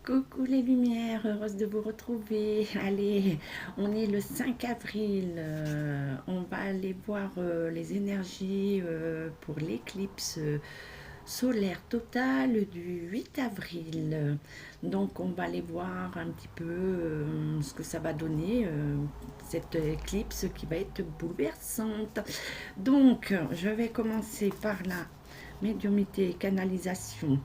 Coucou les lumières, heureuse de vous retrouver. Allez, on est le 5 avril. On va aller voir les énergies pour l'éclipse solaire totale du 8 avril. Donc on va aller voir un petit peu ce que ça va donner, cette éclipse qui va être bouleversante. Donc je vais commencer par la médiumnité et canalisation.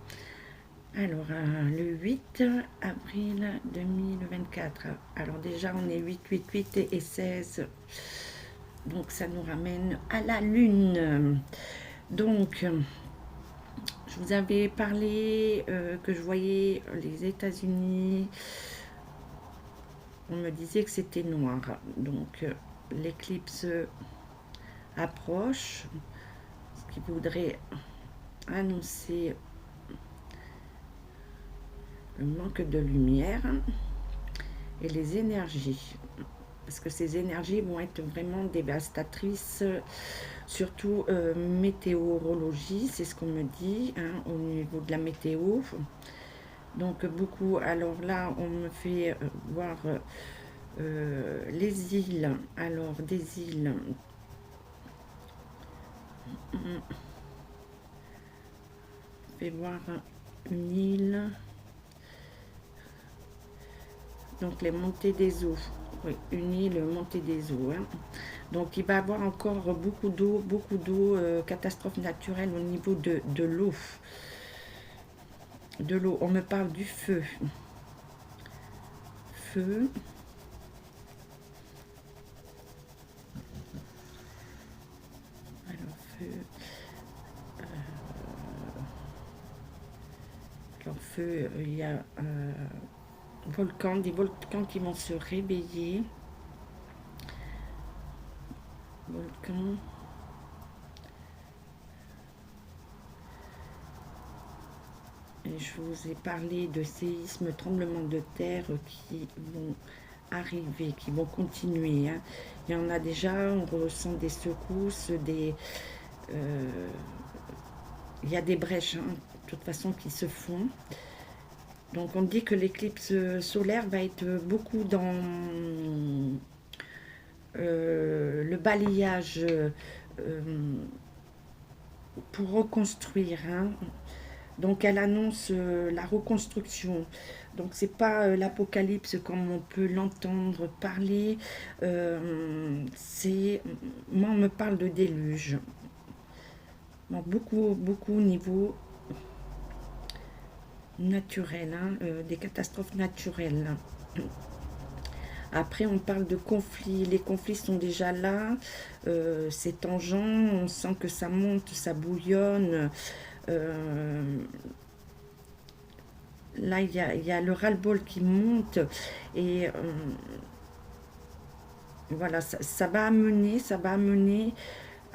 Alors, le 8 avril 2024. Alors déjà, on est 8, 8, 8 et 16. Donc, ça nous ramène à la Lune. Donc, je vous avais parlé que je voyais les États-Unis. On me disait que c'était noir. Donc, l'éclipse approche, ce qui voudrait annoncer le manque de lumière et les énergies. Parce que ces énergies vont être vraiment dévastatrices, surtout météorologie, c'est ce qu'on me dit, hein, au niveau de la météo. Donc beaucoup, alors là, on me fait voir les îles, alors des îles, on fait voir une île, donc les montées des eaux. Oui, une île montée des eaux. Hein. Donc il va y avoir encore beaucoup d'eau, catastrophe naturelle au niveau de l'eau. De l'eau, on me parle du feu. Feu. Alors feu. Alors feu, il y a volcans, des volcans qui vont se réveiller. Volcans. Et je vous ai parlé de séismes, tremblements de terre qui vont arriver, qui vont continuer. Hein. Il y en a déjà, on ressent des secousses, il y a des brèches, hein, de toute façon, qui se font. Donc on dit que l'éclipse solaire va être beaucoup dans le balayage pour reconstruire. Hein. Donc elle annonce la reconstruction. Donc c'est pas l'apocalypse comme on peut l'entendre parler. C'est moi on me parle de déluge. Donc beaucoup au niveau naturel, hein, des catastrophes naturelles. Après, on parle de conflits. Les conflits sont déjà là. C'est tangent. On sent que ça monte, ça bouillonne. Là, il y a le ras-le-bol qui monte. Et voilà, ça va amener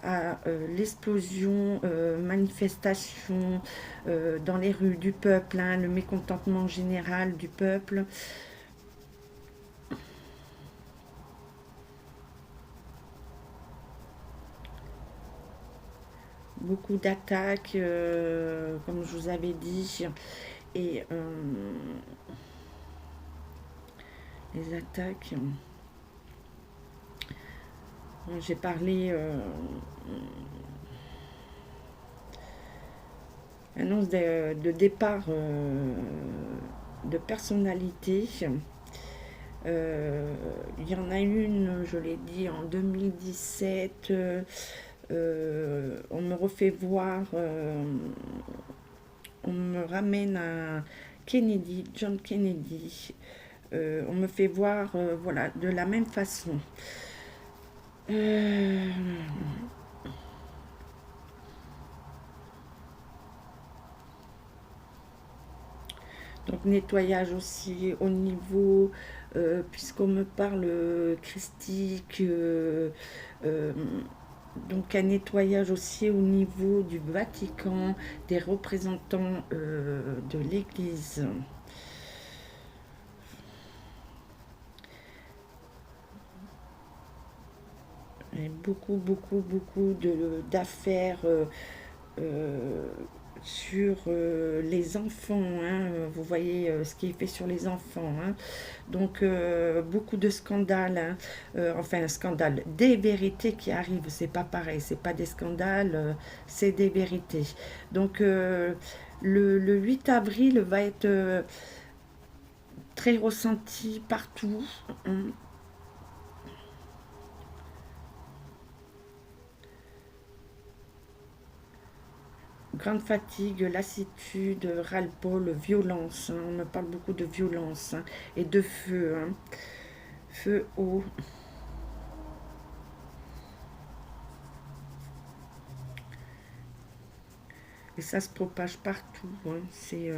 à l'explosion, manifestation dans les rues du peuple, hein, le mécontentement général du peuple. Beaucoup d'attaques, comme je vous avais dit, et les attaques, j'ai parlé, annonce de départ de personnalité. Il y en a une, je l'ai dit, en 2017. On me refait voir, on me ramène à Kennedy, John Kennedy. On me fait voir, voilà, de la même façon. Euh, donc nettoyage aussi au niveau, puisqu'on me parle christique, euh, donc un nettoyage aussi au niveau du Vatican, des représentants de l'Église. Et beaucoup d'affaires euh, sur les enfants, hein, vous voyez ce qui est fait sur les enfants, hein. Donc beaucoup de scandales, hein, enfin un scandale, des vérités qui arrivent, c'est pas pareil, c'est pas des scandales, c'est des vérités. Donc le 8 avril va être très ressenti partout, hein. Grande fatigue, lassitude, ras-le-bol, violence, hein. On me parle beaucoup de violence, hein, et de feu, hein. Feu, eau. Et ça se propage partout, hein. C'est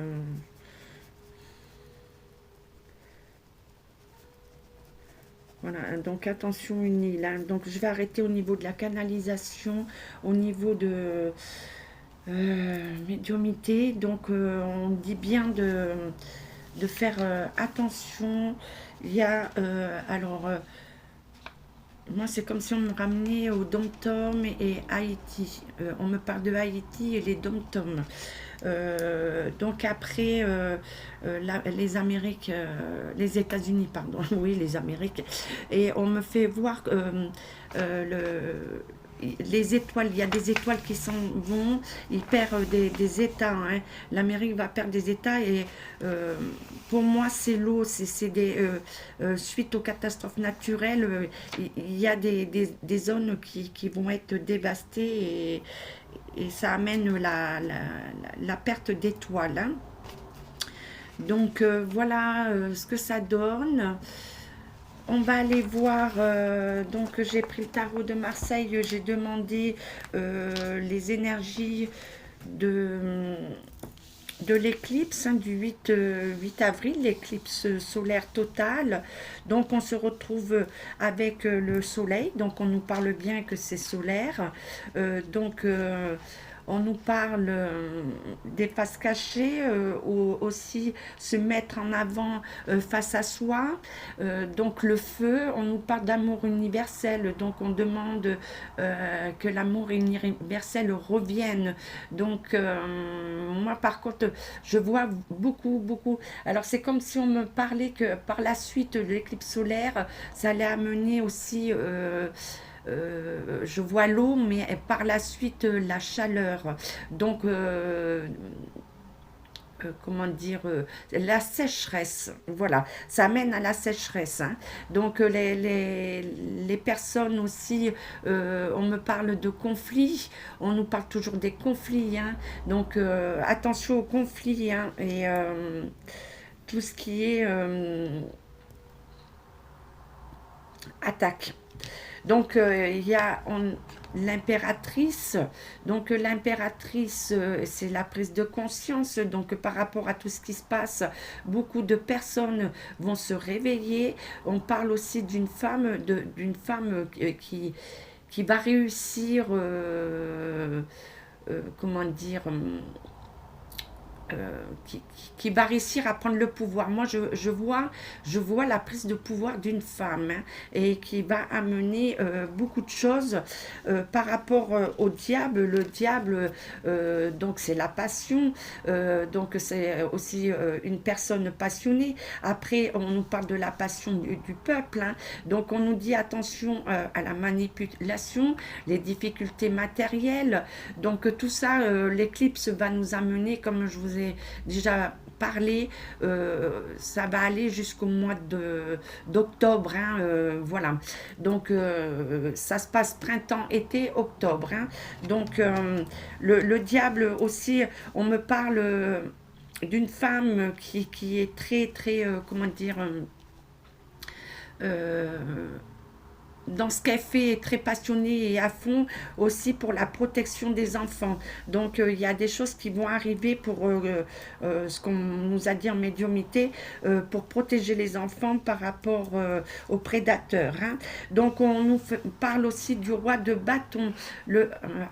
voilà, donc attention une île, hein. Donc je vais arrêter au niveau de la canalisation, au niveau de médiumité. Donc on dit bien de faire attention. Il y a moi c'est comme si on me ramenait au Dom-Tom et Haïti. On me parle de Haïti et les Dom-Tom. Donc après, les Amériques, les États-Unis, pardon, oui, les Amériques, et on me fait voir les étoiles, il y a des étoiles qui s'en vont, ils perdent des états, hein. L'Amérique va perdre des états et pour moi c'est l'eau, c'est suite aux catastrophes naturelles, il y a des zones qui vont être dévastées et ça amène la perte d'étoiles, hein. Donc voilà ce que ça donne. On va aller voir, donc j'ai pris le tarot de Marseille, j'ai demandé les énergies de, de l'éclipse, hein, du 8 avril, l'éclipse solaire totale. Donc on se retrouve avec le soleil, donc on nous parle bien que c'est solaire. Donc on nous parle des faces cachées, aussi se mettre en avant face à soi. Donc le feu, on nous parle d'amour universel, donc on demande que l'amour universel revienne. Donc moi par contre, je vois beaucoup. Alors c'est comme si on me parlait que par la suite de l'éclipse solaire, ça allait amener aussi je vois l'eau, mais par la suite la chaleur. Donc, comment dire, la sécheresse. Voilà, ça amène à la sécheresse, hein. Donc, les personnes aussi, on me parle de conflits, on nous parle toujours des conflits, hein. Donc, attention aux conflits, hein, et tout ce qui est attaque. Donc il y a l'impératrice. Donc l'impératrice, c'est la prise de conscience. Donc par rapport à tout ce qui se passe, beaucoup de personnes vont se réveiller. On parle aussi d'une femme qui va réussir, comment dire, qui va réussir à prendre le pouvoir. Moi, je vois la prise de pouvoir d'une femme, hein, et qui va amener beaucoup de choses par rapport au diable. Le diable, donc c'est la passion, donc c'est aussi une personne passionnée. Après, on nous parle de la passion du peuple, hein. Donc on nous dit attention à la manipulation, les difficultés matérielles. Donc tout ça, l'éclipse va nous amener, comme je vous ai déjà parlé, ça va aller jusqu'au mois d'octobre, hein, voilà. Donc ça se passe printemps, été, octobre, hein. Donc le diable aussi, on me parle d'une femme qui est très comment dire, euh, dans ce qu'elle fait, est très passionnée et à fond aussi pour la protection des enfants. Donc il y a des choses qui vont arriver pour ce qu'on nous a dit en médiumité, pour protéger les enfants par rapport aux prédateurs, hein. Donc on nous parle aussi du roi de bâton.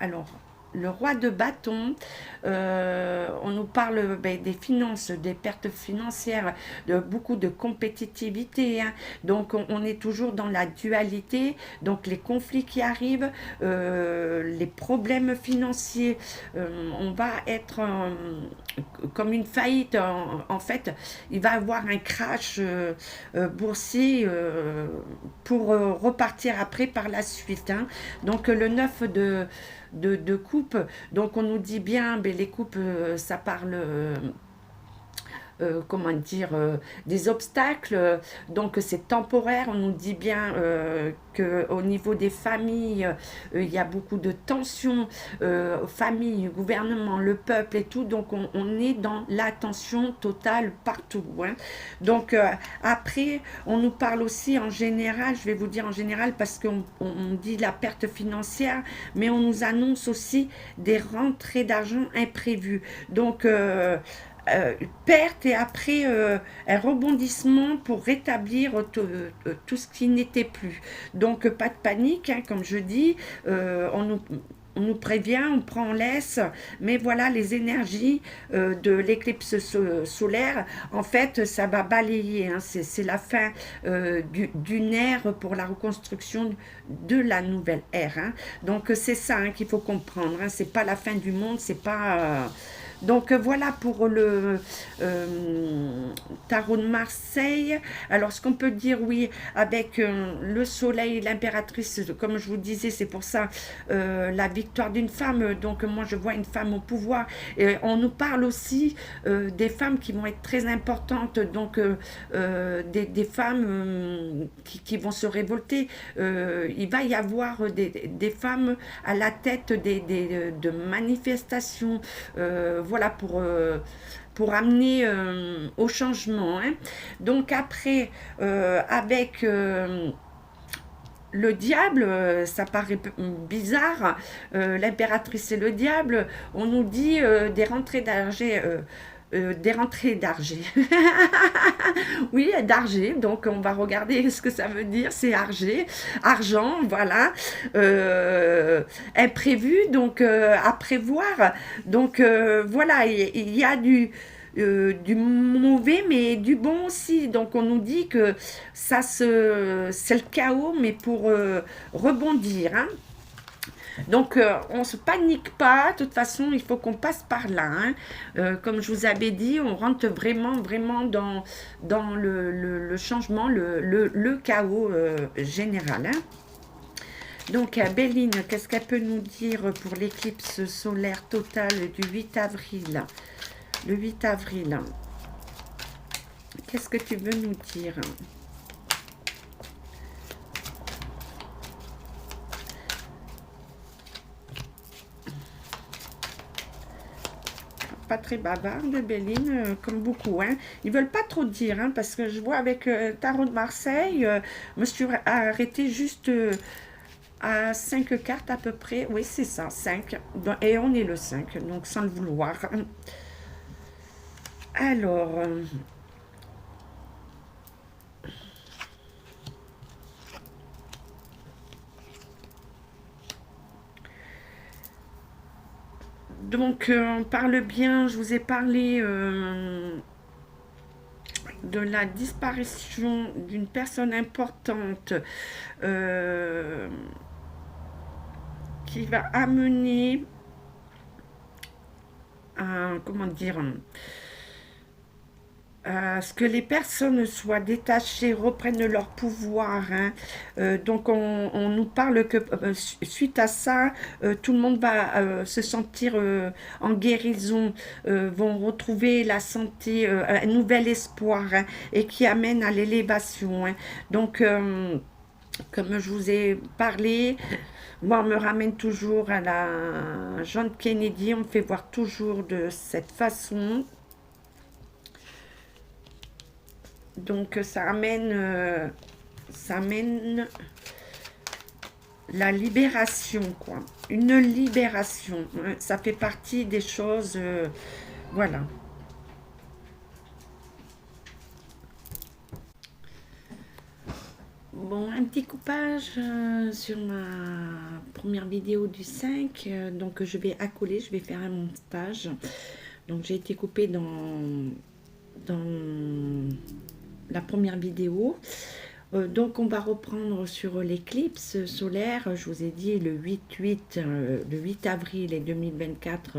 Alors le roi de bâton, on nous parle des finances, des pertes financières, de beaucoup de compétitivité, hein. Donc on est toujours dans la dualité, donc les conflits qui arrivent, les problèmes financiers, on va être comme une faillite. En fait, il va y avoir un crash boursier pour repartir après par la suite, hein. Donc le 9 de coupe, donc on nous dit bien, ben, les coupes, ça parle comment dire, des obstacles, donc c'est temporaire. On nous dit bien qu'au niveau des familles, il y a beaucoup de tensions, famille, gouvernement, le peuple et tout, donc on est dans la tension totale partout, hein. Donc après, on nous parle aussi en général, je vais vous dire en général parce qu'on dit la perte financière, mais on nous annonce aussi des rentrées d'argent imprévues. Donc perte et après un rebondissement pour rétablir tout ce qui n'était plus. Donc pas de panique, hein, comme je dis, on nous prévient, on prend en laisse, mais voilà les énergies de l'éclipse solaire, en fait ça va balayer, hein, c'est la fin d'une ère pour la reconstruction de la nouvelle ère, hein. Donc c'est ça, hein, qu'il faut comprendre, hein, c'est pas la fin du monde, c'est pas... donc voilà pour le tarot de Marseille. Alors ce qu'on peut dire, oui, avec le soleil, l'impératrice, comme je vous disais, c'est pour ça la victoire d'une femme. Donc moi je vois une femme au pouvoir. Et on nous parle aussi des femmes qui vont être très importantes, donc des femmes qui vont se révolter. Il va y avoir des femmes à la tête de manifestations, voilà, pour amener au changement, hein. Donc après, avec le diable, ça paraît bizarre, l'impératrice et le diable, on nous dit des rentrées d'argent. Des rentrées d'argent. Oui, d'argent. Donc, on va regarder ce que ça veut dire. C'est argent. Argent, voilà. Imprévu, donc à prévoir. Donc, voilà, il y a du mauvais, mais du bon aussi. Donc, on nous dit que c'est le chaos, mais pour rebondir, hein. Donc, on ne se panique pas. De toute façon, il faut qu'on passe par là, hein. Comme je vous avais dit, on rentre vraiment, vraiment dans le changement, le chaos général, hein. Donc, Béline, qu'est-ce qu'elle peut nous dire pour l'éclipse solaire totale du 8 avril? Le 8 avril, qu'est-ce que tu veux nous dire? Pas très bavarde, Béline, comme beaucoup, hein. Ils veulent pas trop dire, hein, parce que je vois avec Tarot de Marseille, je me suis arrêtée juste à 5 cartes à peu près. Oui, c'est ça, 5. Et on est le 5, donc sans le vouloir. Alors... donc, on parle bien, je vous ai parlé de la disparition d'une personne importante qui va amener à, comment dire, à ce que les personnes soient détachées, reprennent leur pouvoir, hein. Donc on nous parle que suite à ça, tout le monde va se sentir en guérison, vont retrouver la santé, un nouvel espoir, hein, et qui amène à l'élévation, hein. Donc comme je vous ai parlé, moi, on me ramène toujours à la John Kennedy, on me fait voir toujours de cette façon. Donc ça amène la libération, quoi. Une libération, hein. Ça fait partie des choses, voilà. Bon, un petit coupage sur ma première vidéo du 5. Donc, je vais accoler, je vais faire un montage. Donc, j'ai été coupée dans la première vidéo. Donc, on va reprendre sur l'éclipse solaire. Je vous ai dit le 8-8, le 8 avril et 2024,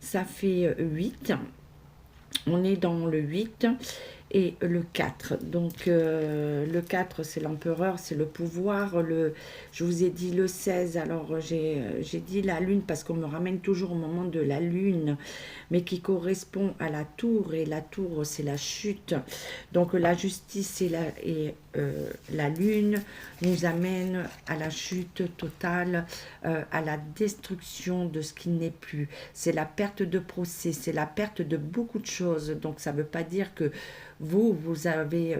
ça fait 8. On est dans le 8 et le 4. Donc, le 4, c'est l'empereur, c'est le pouvoir. Je vous ai dit le 16, alors j'ai dit la lune parce qu'on me ramène toujours au moment de la lune, mais qui correspond à la tour, et la tour, c'est la chute. Donc, la justice la lune nous amène à la chute totale, à la destruction de ce qui n'est plus. C'est la perte de procès, c'est la perte de beaucoup de choses. Donc, ça ne veut pas dire que vous avez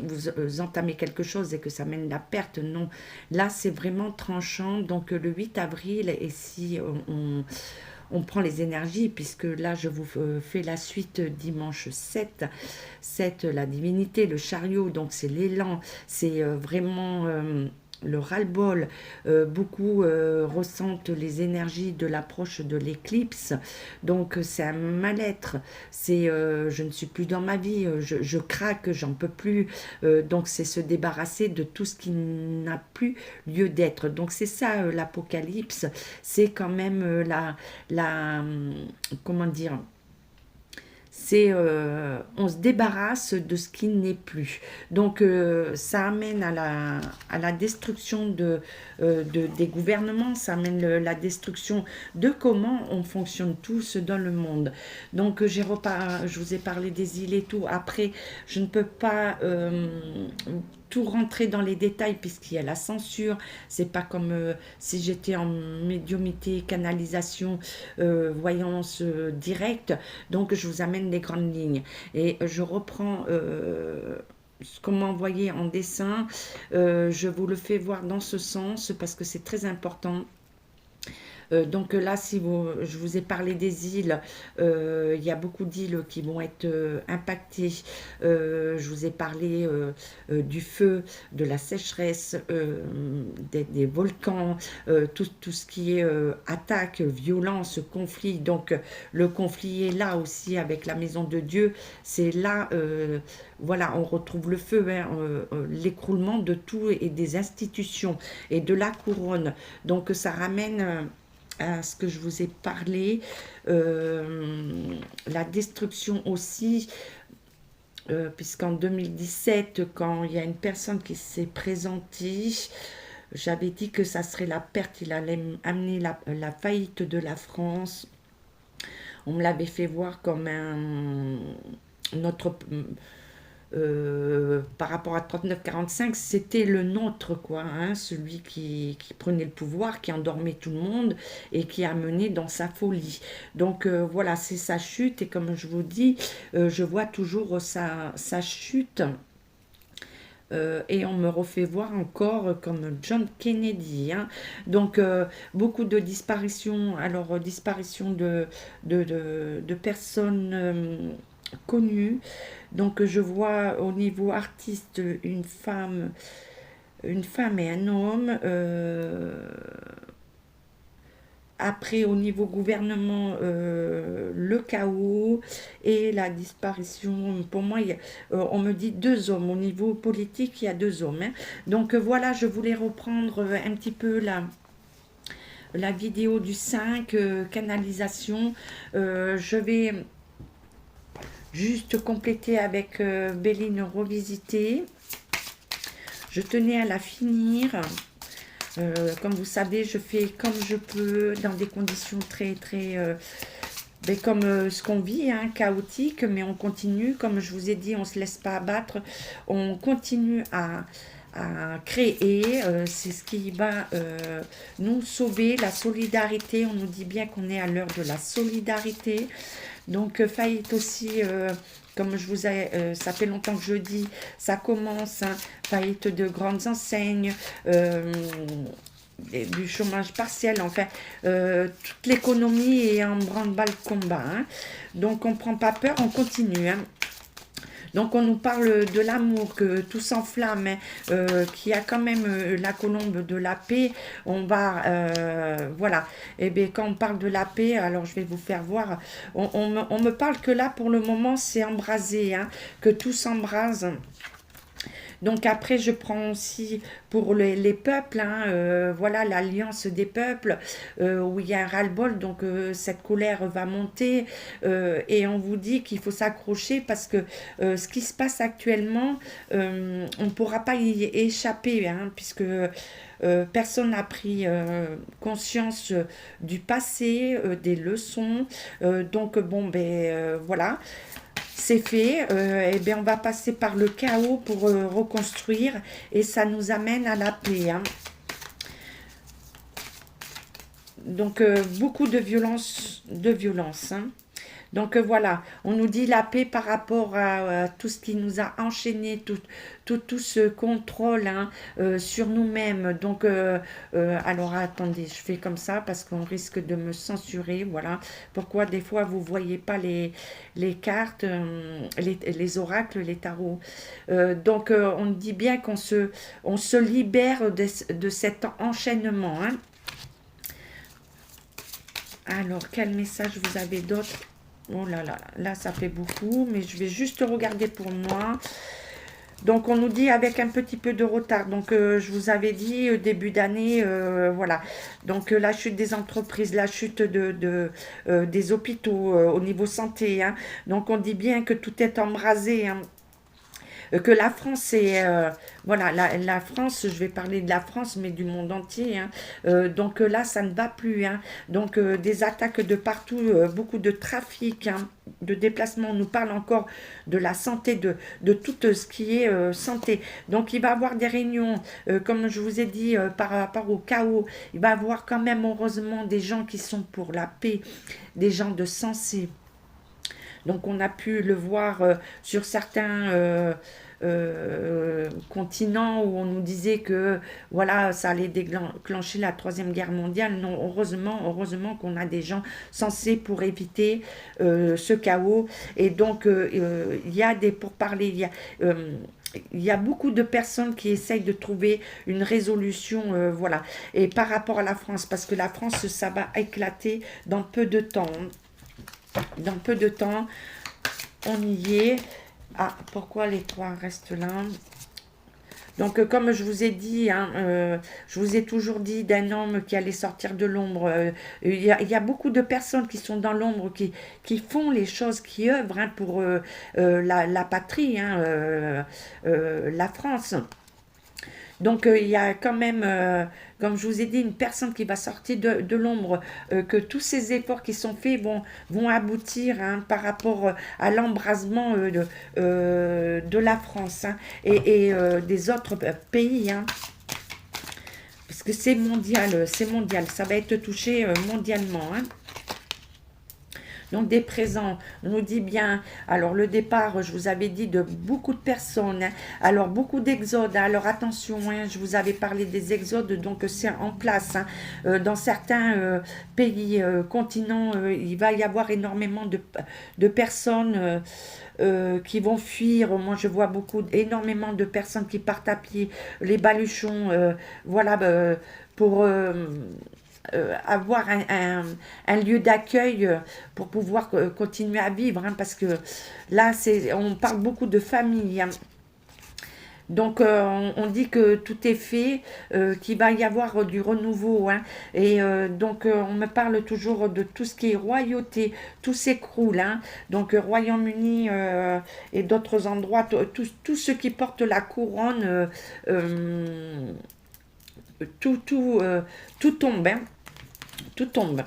vous entamez quelque chose et que ça mène la perte. Non, là c'est vraiment tranchant. Donc le 8 avril, et si on prend les énergies, puisque là je vous fais la suite dimanche 7, 7 la divinité, le chariot, donc c'est l'élan, c'est vraiment le ras-le-bol. Beaucoup ressentent les énergies de l'approche de l'éclipse. Donc c'est un mal-être, c'est je ne suis plus dans ma vie, je craque, j'en peux plus. Donc c'est se débarrasser de tout ce qui n'a plus lieu d'être. Donc c'est ça l'apocalypse, c'est quand même comment dire, c'est on se débarrasse de ce qui n'est plus. Donc ça amène à la destruction des gouvernements, ça amène la destruction de comment on fonctionne tous dans le monde. Donc je vous ai parlé des îles et tout. Après, je ne peux pas tout rentrer dans les détails puisqu'il y a la censure. C'est pas comme si j'étais en médiumité, canalisation, voyance directe. Donc je vous amène les grandes lignes et je reprends ce qu'on m'a envoyé en dessin. Je vous le fais voir dans ce sens parce que c'est très important. Donc là, si je vous ai parlé des îles, il y a beaucoup d'îles qui vont être impactées. Je vous ai parlé du feu, de la sécheresse, des volcans, tout ce qui est attaque, violence, conflit. Donc le conflit est là aussi avec la maison de Dieu. C'est là, voilà, on retrouve le feu, hein, l'écroulement de tout et des institutions et de la couronne. Donc ça ramène à ce que je vous ai parlé, la destruction aussi, puisqu'en 2017, quand il y a une personne qui s'est présentée, j'avais dit que ça serait la perte, il allait amener la faillite de la France. On me l'avait fait voir comme notre par rapport à 39-45, c'était le nôtre, quoi, hein, celui qui prenait le pouvoir, qui endormait tout le monde et qui a mené dans sa folie. Donc voilà, c'est sa chute, et comme je vous dis, je vois toujours sa chute. Et on me refait voir encore comme John Kennedy, hein. Donc beaucoup de disparitions, alors disparition de personnes connues. Donc je vois au niveau artiste une femme et un homme. Après, au niveau gouvernement, le chaos et la disparition. Pour moi, on me dit deux hommes. Au niveau politique, il y a deux hommes, hein. Donc voilà, je voulais reprendre un petit peu la vidéo du 5, canalisation. Je vais juste compléter avec Béline revisitée. Je tenais à la finir. Comme vous savez, je fais comme je peux dans des conditions très comme ce qu'on vit, hein, chaotique, mais on continue. Comme je vous ai dit, on ne se laisse pas abattre. On continue à créer. C'est ce qui va nous sauver. La solidarité, on nous dit bien qu'on est à l'heure de la solidarité. Donc faillite aussi, comme je vous ai, ça fait longtemps que je dis, ça commence, hein, faillite de grandes enseignes, du chômage partiel, enfin, toute l'économie est en branle-bas le combat, hein. Donc on ne prend pas peur, on continue, hein. Donc on nous parle de l'amour, que tout s'enflamme, hein, qu'il y a quand même la colombe de la paix. On va, voilà. Et bien quand on parle de la paix, alors je vais vous faire voir. On me parle que là pour le moment c'est embrasé, hein, que tout s'embrase. Donc après, je prends aussi pour les peuples, hein, voilà, l'alliance des peuples, où il y a un ras-le-bol, donc cette colère va monter, et on vous dit qu'il faut s'accrocher parce que ce qui se passe actuellement, on ne pourra pas y échapper, hein, puisque personne n'a pris conscience du passé, des leçons. Donc bon, ben voilà, c'est fait. Eh bien, on va passer par le chaos pour reconstruire et ça nous amène à la paix, hein. Donc beaucoup de violence, hein. Donc voilà, on nous dit la paix par rapport à tout ce qui nous a enchaîné, tout ce contrôle, hein, sur nous-mêmes. Donc, alors attendez, je fais comme ça parce qu'on risque de me censurer. Voilà pourquoi des fois vous voyez pas les cartes, les oracles, les tarots. Donc, on dit bien on se libère de cet enchaînement, hein. Alors, quel message vous avez d'autre? Oh là là, là ça fait beaucoup, mais je vais juste regarder pour moi. Donc on nous dit avec un petit peu de retard. Donc je vous avais dit début d'année, voilà. Donc la chute des entreprises, la chute des hôpitaux au niveau santé, hein. Donc on dit bien que tout est embrasé, hein, que la France est, voilà, la France, je vais parler de la France, mais du monde entier, hein. Donc là, ça ne va plus, hein. Donc des attaques de partout, beaucoup de trafic, hein, de déplacement. On nous parle encore de la santé, de tout ce qui est santé. Donc il va y avoir des réunions, comme je vous ai dit, par rapport au chaos. Il va y avoir quand même, heureusement, des gens qui sont pour la paix, des gens de sensé. Donc on a pu le voir sur certains continents où on nous disait que voilà, ça allait déclencher la troisième guerre mondiale. Non, heureusement qu'on a des gens sensés pour éviter ce chaos. Et donc il y a des pourparlers, il y a beaucoup de personnes qui essayent de trouver une résolution, voilà. Et par rapport à la France, parce que la France, ça va éclater dans peu de temps, hein. Dans peu de temps, on y est. Ah, pourquoi les trois restent là? Donc, comme je vous ai dit, hein, je vous ai toujours dit d'un homme qui allait sortir de l'ombre. Il y a beaucoup de personnes qui sont dans l'ombre, qui font les choses, qui œuvrent, hein, pour la patrie, hein, la France. Donc il y a quand même, comme je vous ai dit, une personne qui va sortir de l'ombre, que tous ces efforts qui sont faits vont aboutir, hein, par rapport à l'embrasement de la France, hein, et des autres pays, hein, parce que c'est mondial, ça va être touché mondialement, hein. Donc des présents, on nous dit bien, alors le départ, je vous avais dit de beaucoup de personnes, hein. Alors beaucoup d'exodes, hein. Alors attention, hein, je vous avais parlé des exodes, donc c'est en place, hein. Dans certains pays, continents, il va y avoir énormément de personnes qui vont fuir. Moi je vois énormément de personnes qui partent à pied, les baluchons, voilà, pour avoir un lieu d'accueil, pour pouvoir continuer à vivre, hein, parce que là, on parle beaucoup de famille, hein. Donc, on dit que tout est fait, qu'il va y avoir du renouveau, hein. Et donc, on me parle toujours de tout ce qui est royauté, tout s'écroule, hein. Donc, Royaume-Uni et d'autres endroits, tout ce qui porte la couronne, tout, tout, tout tombe, hein. Tout tombe.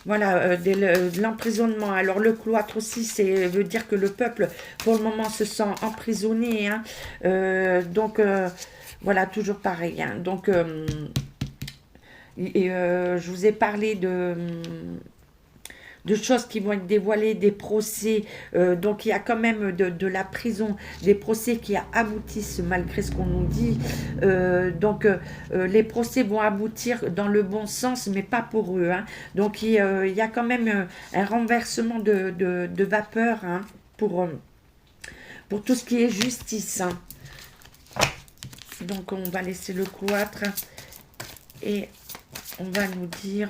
Voilà, de l'emprisonnement. Alors le cloître aussi, veut dire que le peuple, pour le moment, se sent emprisonné, hein. Donc, voilà, toujours pareil, hein. Donc, je vous ai parlé de choses qui vont être dévoilées, des procès. Donc il y a quand même de la prison, des procès qui aboutissent malgré ce qu'on nous dit. Les procès vont aboutir dans le bon sens, mais pas pour eux, hein. Donc il y a quand même un renversement de vapeur, hein, pour tout ce qui est justice, hein. Donc on va laisser le cloître et on va nous dire...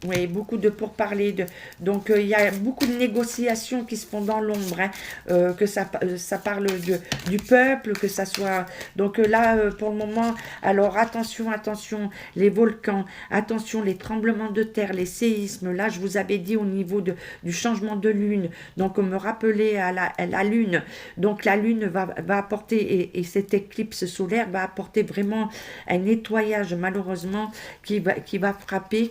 Oui, beaucoup de pourparlers. Donc, il y a beaucoup de négociations qui se font dans l'ombre, hein, que ça parle du peuple, que ça soit... Donc là, pour le moment, alors attention, attention, les volcans, attention, les tremblements de terre, les séismes. Là, je vous avais dit au niveau du changement de lune. Donc, on me rappelait à la lune. Donc, la lune va apporter, et cette éclipse solaire va apporter vraiment un nettoyage, malheureusement, qui va frapper,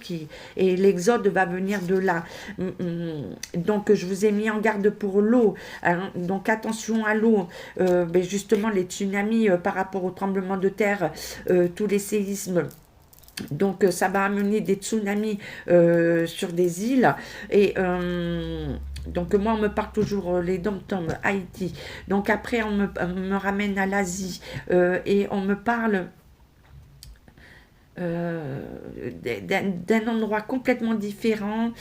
et l'exode va venir de là. Donc, je vous ai mis en garde pour l'eau, hein. Donc, attention à l'eau. Justement, les tsunamis par rapport au tremblement de terre, tous les séismes. Donc, ça va amener des tsunamis sur des îles. Et... donc moi, on me parle toujours les dom-toms, Haïti. Donc après, on me ramène à l'Asie et on me parle d'un endroit complètement différent.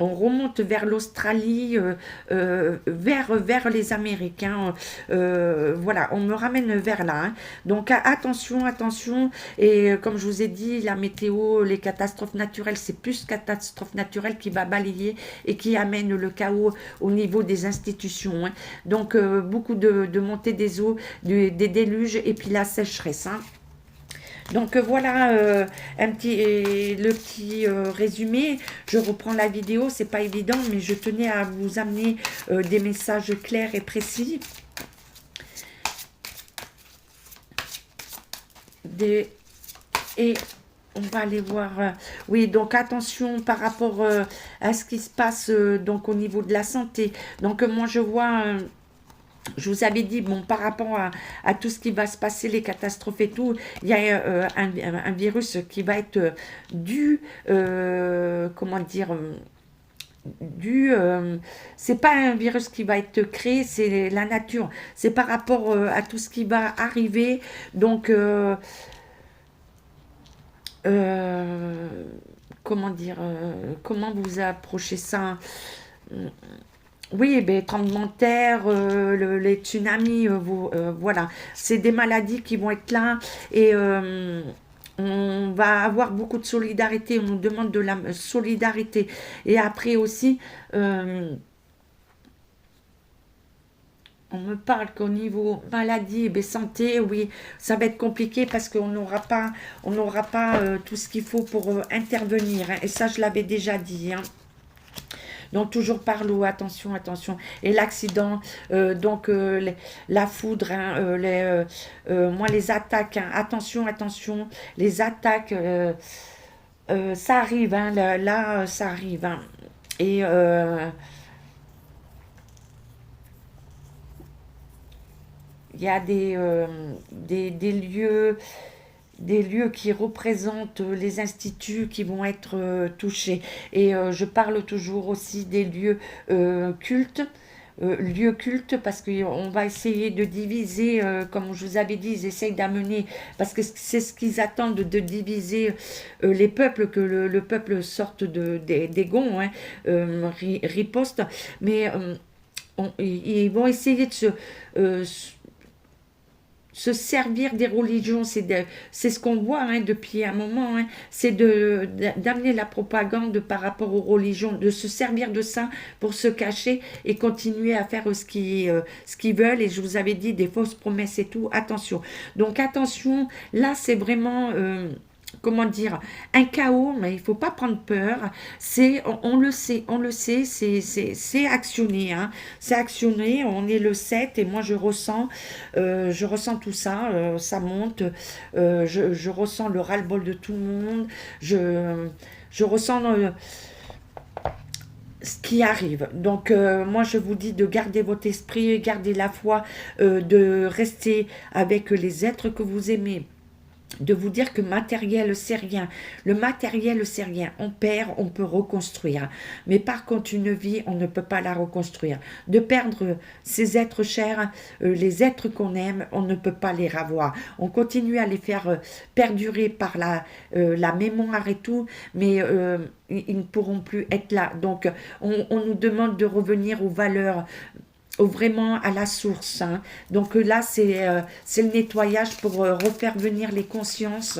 On remonte vers l'Australie, vers les Américains. Voilà, on me ramène vers là, hein. Donc attention, attention. Et comme je vous ai dit, la météo, les catastrophes naturelles, c'est plus catastrophe naturelle qui va balayer et qui amène le chaos au niveau des institutions, hein. Donc beaucoup de montée des eaux, des déluges et puis la sécheresse, hein. Donc voilà le petit résumé. Je reprends la vidéo, c'est pas évident, mais je tenais à vous amener des messages clairs et précis. Et on va aller voir. Oui, donc attention par rapport à ce qui se passe donc au niveau de la santé. Donc moi je vois... je vous avais dit, bon, par rapport à tout ce qui va se passer, les catastrophes et tout, il y a un virus qui va être dû, comment dire, c'est pas un virus qui va être créé, c'est la nature. C'est par rapport à tout ce qui va arriver. Donc, comment dire, comment vous approchez ça? Oui, ben, tremblement de terre, les tsunamis, voilà. C'est des maladies qui vont être là et on va avoir beaucoup de solidarité. On nous demande de la solidarité. Et après aussi, on me parle qu'au niveau maladie et santé, oui, ça va être compliqué parce qu'on n'aura pas, tout ce qu'il faut pour intervenir, hein. Et ça, je l'avais déjà dit, hein. Donc, toujours par l'eau, attention, attention. Et l'accident, la foudre, hein, moi, les attaques, hein, attention, attention. Les attaques, ça arrive, hein, là, ça arrive, hein. Et il y a des lieux qui représentent les instituts qui vont être touchés. Et je parle toujours aussi des lieux cultes. Lieux cultes parce qu'on va essayer de diviser, comme je vous avais dit, ils essayent d'amener, parce que c'est ce qu'ils attendent, de diviser les peuples, que le peuple sorte des gonds, hein, riposte, mais ils vont essayer de se servir des religions, c'est ce qu'on voit, hein, depuis un moment, hein, c'est d'amener la propagande par rapport aux religions, de se servir de ça pour se cacher et continuer à faire ce qu'ils veulent. Et je vous avais dit des fausses promesses et tout, attention. Donc attention, là c'est vraiment... comment dire, un chaos, mais il ne faut pas prendre peur. On le sait, c'est actionné, hein. C'est actionné, on est le 7 et moi je ressens tout ça, ça monte, je ressens le ras-le-bol de tout le monde, je ressens ce qui arrive. Donc, moi, je vous dis de garder votre esprit, garder la foi, de rester avec les êtres que vous aimez, de vous dire que matériel, c'est rien. Le matériel, c'est rien. On perd, on peut reconstruire. Mais par contre, une vie, on ne peut pas la reconstruire. De perdre ces êtres chers, les êtres qu'on aime, on ne peut pas les revoir. On continue à les faire perdurer par la mémoire et tout, mais ils ne pourront plus être là. Donc, on nous demande de revenir aux valeurs, vraiment à la source, hein. Donc là, c'est le nettoyage pour refaire venir les consciences,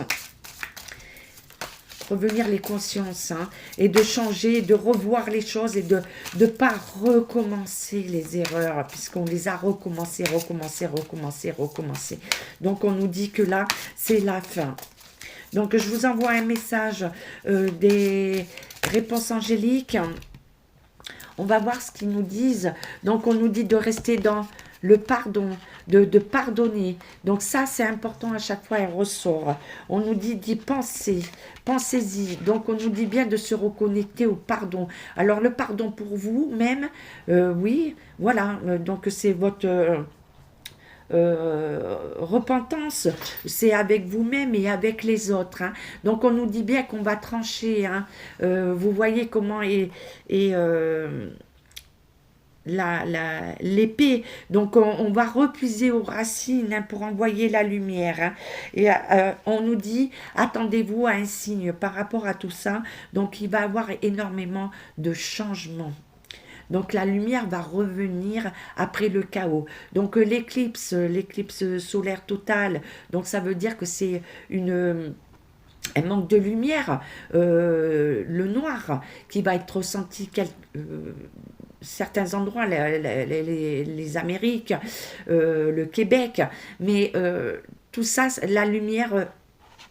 hein, et de changer, de revoir les choses et de ne pas recommencer les erreurs, puisqu'on les a recommencées, recommencées. Donc on nous dit que là, c'est la fin. Donc je vous envoie un message des réponses angéliques. On va voir ce qu'ils nous disent. Donc, on nous dit de rester dans le pardon, de pardonner. Donc, ça, c'est important à chaque fois, elle ressort. On nous dit d'y penser, pensez-y. Donc, on nous dit bien de se reconnecter au pardon. Alors, le pardon pour vous, même, oui, voilà. Donc, c'est votre... repentance, c'est avec vous-même et avec les autres, hein. Donc on nous dit bien qu'on va trancher, hein. Vous voyez comment est l'épée, donc on va repuiser aux racines, hein, pour envoyer la lumière, hein. Et on nous dit attendez-vous à un signe par rapport à tout ça. Donc il va y avoir énormément de changements. Donc la lumière va revenir après le chaos. Donc l'éclipse solaire totale, donc ça veut dire que c'est un manque de lumière, le noir qui va être ressenti certains endroits, les Amériques, le Québec, mais tout ça, la lumière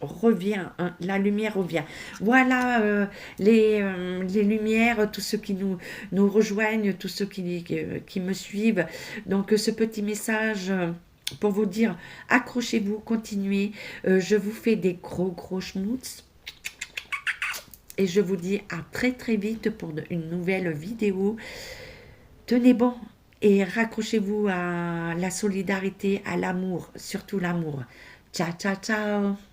revient, hein, la lumière revient. Voilà, les lumières, tous ceux qui nous rejoignent, tous ceux qui me suivent. Donc ce petit message pour vous dire, accrochez-vous, continuez. Je vous fais des gros schmutz. Et je vous dis à très très vite pour une nouvelle vidéo. Tenez bon et raccrochez-vous à la solidarité, à l'amour, surtout l'amour. Ciao, ciao, ciao.